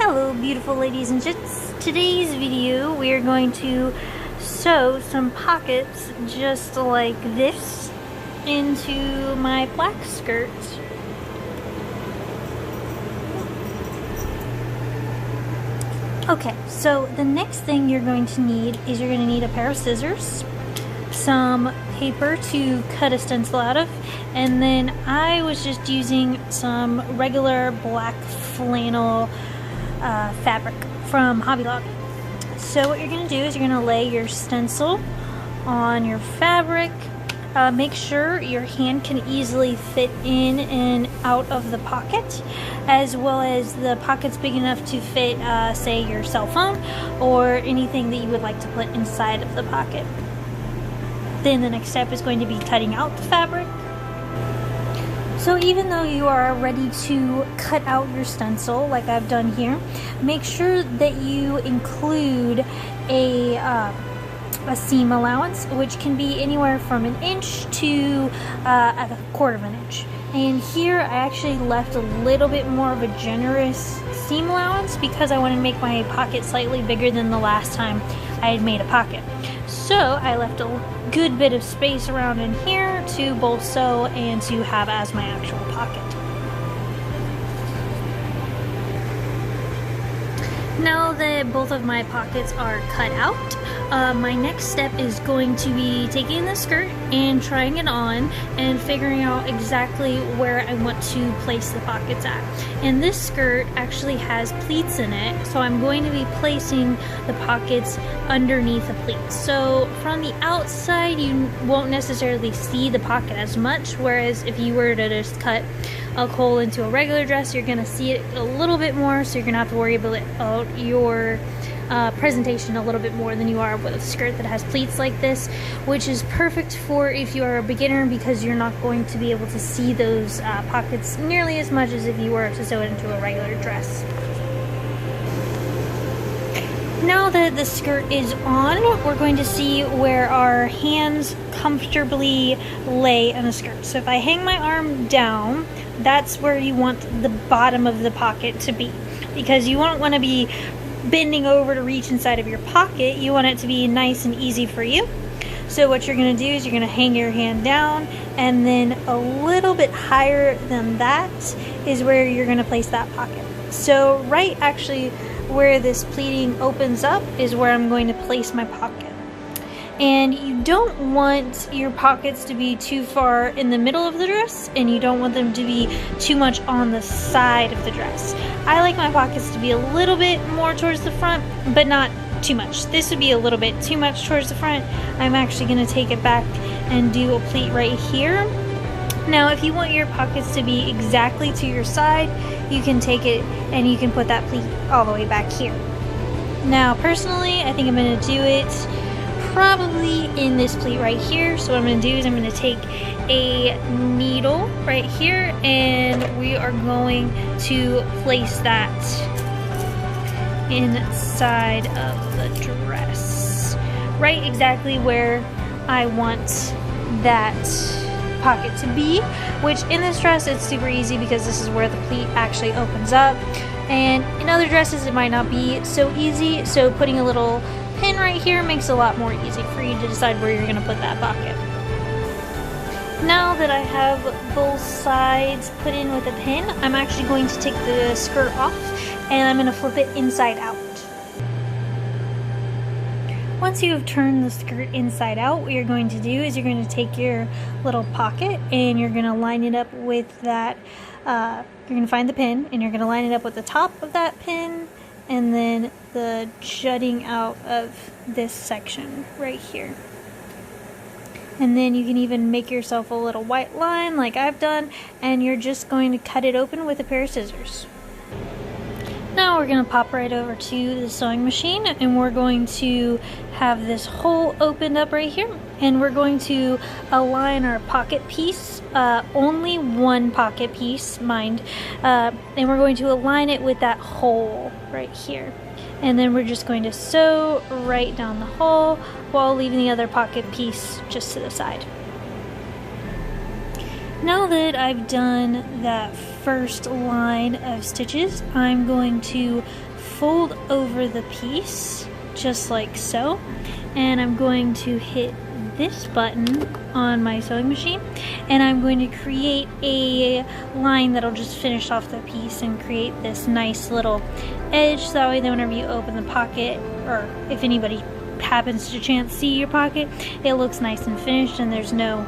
Hello beautiful ladies and gents. Today's video we are going to sew some pockets just like this into my black skirt. Okay, so the next thing you're going to need is you're going to need a pair of scissors, some paper to cut a stencil out of, and then I was just using some regular black flannel fabric from Hobby Lobby. So what you're going to do is you're going to lay your stencil on your fabric. Make sure your hand can easily fit in and out of the pocket, as well as the pocket's big enough to fit, say, your cell phone or anything that you would like to put inside of the pocket. Then the next step is going to be cutting out the fabric. So even though you are ready to cut out your stencil, like I've done here, make sure that you include a seam allowance, which can be anywhere from 1 inch to a 1/4 inch. And here I actually left a little bit more of a generous seam allowance because I want to make my pocket slightly bigger than the last time I had made a pocket. So I left a good bit of space around in here to both sew and to have as my actual pocket. Now that both of my pockets are cut out, my next step is going to be taking the skirt and trying it on and figuring out exactly where I want to place the pockets at. And this skirt actually has pleats in it, so I'm going to be placing the pockets underneath the pleats. So from the outside you won't necessarily see the pocket as much, whereas if you were to just cut a hole into a regular dress, you're going to see it a little bit more, so you're going to have to worry about your presentation a little bit more than you are with a skirt that has pleats like this, which is perfect for if you are a beginner because you're not going to be able to see those pockets nearly as much as if you were to sew it into a regular dress. Now that the skirt is on, we're going to see where our hands comfortably lay on the skirt. So if I hang my arm down, that's where you want the bottom of the pocket to be, because you won't want to be bending over to reach inside of your pocket. You want it to be nice and easy for you. So what you're going to do is you're going to hang your hand down, and then a little bit higher than that is where you're going to place that pocket. So right actually where this pleating opens up is where I'm going to place my pocket. And you don't want your pockets to be too far in the middle of the dress, and you don't want them to be too much on the side of the dress. I like my pockets to be a little bit more towards the front, but not too much. This would be a little bit too much towards the front. I'm actually going to take it back and do a pleat right here. Now if you want your pockets to be exactly to your side, you can take it and you can put that pleat all the way back here. Now personally, I think I'm going to do it probably in this pleat right here. So what I'm going to do is I'm going to take a needle right here, and we are going to place that inside of the dress, right exactly where I want that pocket to be, which in this dress it's super easy because this is where the pleat actually opens up, and in other dresses it might not be so easy, so putting a little pin right here makes it a lot more easy for you to decide where you're going to put that pocket. Now that I have both sides put in with a pin, I'm actually going to take the skirt off and I'm going to flip it inside out. Once you have turned the skirt inside out, what you're going to do is you're going to take your little pocket and you're going to line it up with that, you're going to find the pin and you're going to line it up with the top of that pin and then the jutting out of this section right here. And then you can even make yourself a little white line like I've done, and you're just going to cut it open with a pair of scissors. Now we're going to pop right over to the sewing machine, and we're going to have this hole opened up right here, and we're going to align our pocket piece, only one pocket piece, mind, and we're going to align it with that hole right here. And then we're just going to sew right down the hole while leaving the other pocket piece just to the side. Now that I've done that first line of stitches, I'm going to fold over the piece just like so, and I'm going to hit this button on my sewing machine, and I'm going to create a line that'll just finish off the piece and create this nice little edge, so that way then whenever you open the pocket, or if anybody happens to chance see your pocket, it looks nice and finished and there's no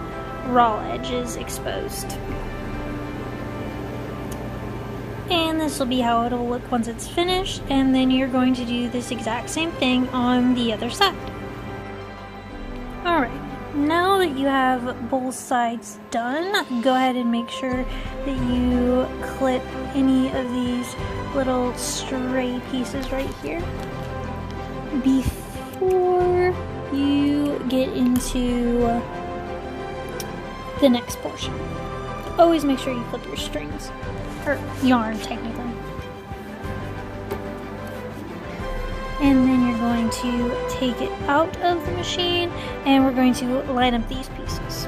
raw edges exposed. And this will be how it'll look once it's finished, and then you're going to do this exact same thing on the other side. Alright, now that you have both sides done, go ahead and make sure that you clip any of these little stray pieces right here before you get into the next portion. Always make sure you clip your strings, or yarn technically. And then you're going to take it out of the machine, and we're going to line up these pieces.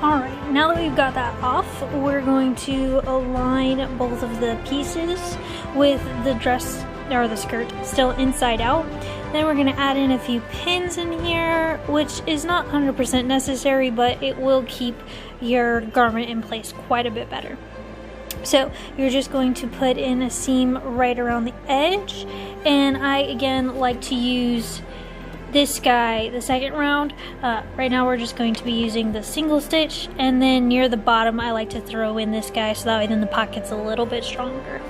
Alright, now that we've got that off, we're going to align both of the pieces with the dress or the skirt still inside out. Then we're going to add in a few pins in here, which is not 100% necessary, but it will keep your garment in place quite a bit better. So you're just going to put in a seam right around the edge, and I again like to use this guy the second round. Right now we're just going to be using the single stitch, and then near the bottom I like to throw in this guy so that way then the pocket's a little bit stronger.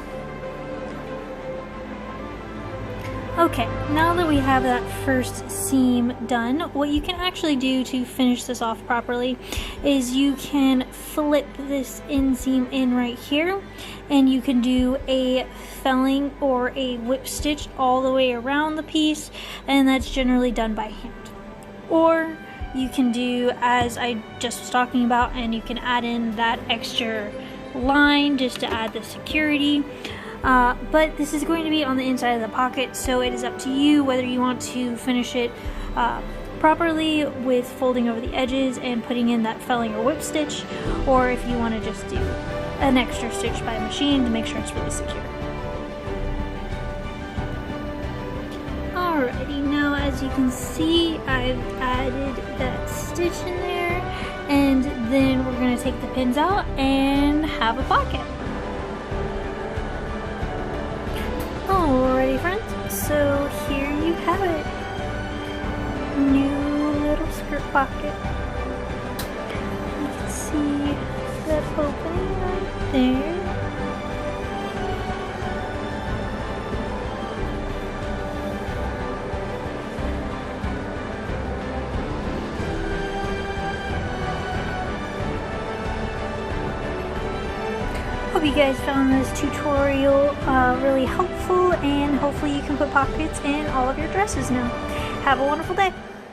Okay, now that we have that first seam done, what you can actually do to finish this off properly is you can flip this inseam in right here, and you can do a felling or a whip stitch all the way around the piece, and that's generally done by hand. Or you can do as I just was talking about, and you can add in that extra line just to add the security. But this is going to be on the inside of the pocket, so it is up to you whether you want to finish it properly with folding over the edges and putting in that felling or whip stitch, or if you want to just do an extra stitch by machine to make sure it's really secure. Alrighty, now as you can see, I've added that stitch in there, and then we're going to take the pins out and have a pocket. Alrighty friends, so here you have it. New little skirt pocket. You can see that opening right there. Hope you guys found this tutorial really helpful, and hopefully you can put pockets in all of your dresses now. Have a wonderful day!